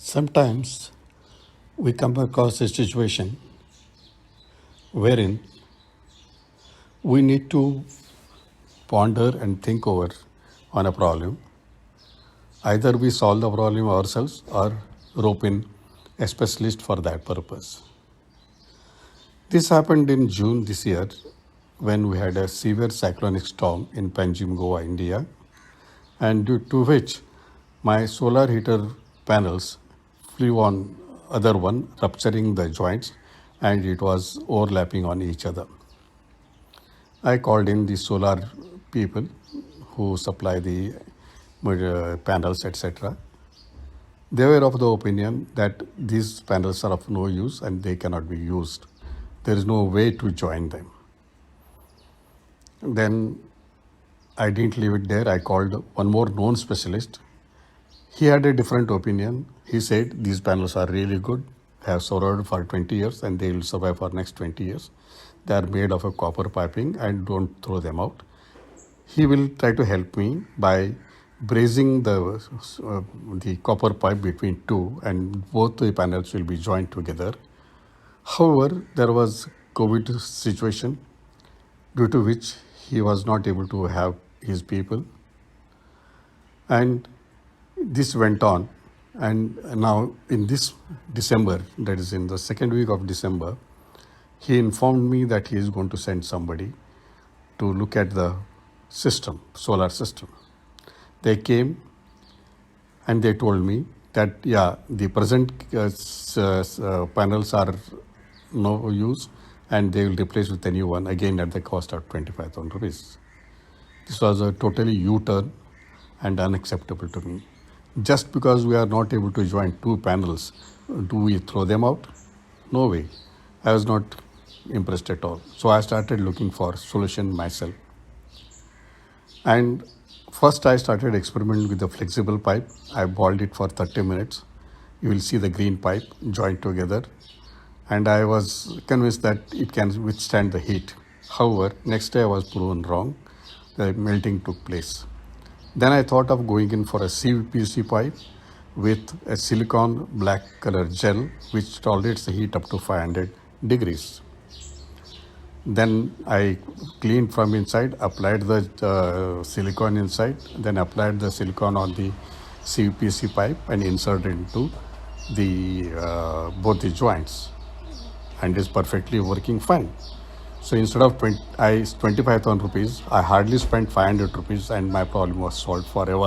Sometimes we come across a situation wherein we need to ponder and think over on a problem. Either we solve the problem ourselves or rope in a specialist for that purpose. This happened in June this year when we had a severe cyclonic storm in Panjim, Goa, India, and due to which my solar heater panels flew on other one, rupturing the joints, and it was overlapping on each other. I called in the solar people who supply the panels, etc. They were of the opinion that these panels are of no use and they cannot be used. There is no way to join them. Then I didn't leave it there. I called one more known specialist. He had a different opinion. He said these panels are really good, have survived for 20 years and they will survive for next 20 years. They are made of a copper piping and don't throw them out. He will try to help me by brazing the copper pipe between two, and both the panels will be joined together. However, there was COVID situation due to which he was not able to have his people, and this went on. And now in this December, that is in the second week of December, he informed me that he is going to send somebody to look at the system, solar system. They came and they told me that, yeah, the present panels are no use and they will replace with a new one again at the cost of 25,000 rupees. This was a totally U-turn and unacceptable to me. Just because we are not able to join two panels, do we throw them out? No way. I was not impressed at all. So I started looking for solution myself. And first I started experimenting with the flexible pipe. I boiled it for 30 minutes. You will see the green pipe joined together. And I was convinced that it can withstand the heat. However, next day I was proven wrong. The melting took place. Then I thought of going in for a CPVC pipe with a silicon black color gel which tolerates the heat up to 500 degrees. Then I cleaned from inside, applied the silicone inside, then applied the silicone on the CPVC pipe and inserted into the both the joints, and is perfectly working fine. So instead of 25,000 rupees, I hardly spent 500 rupees and my problem was solved forever.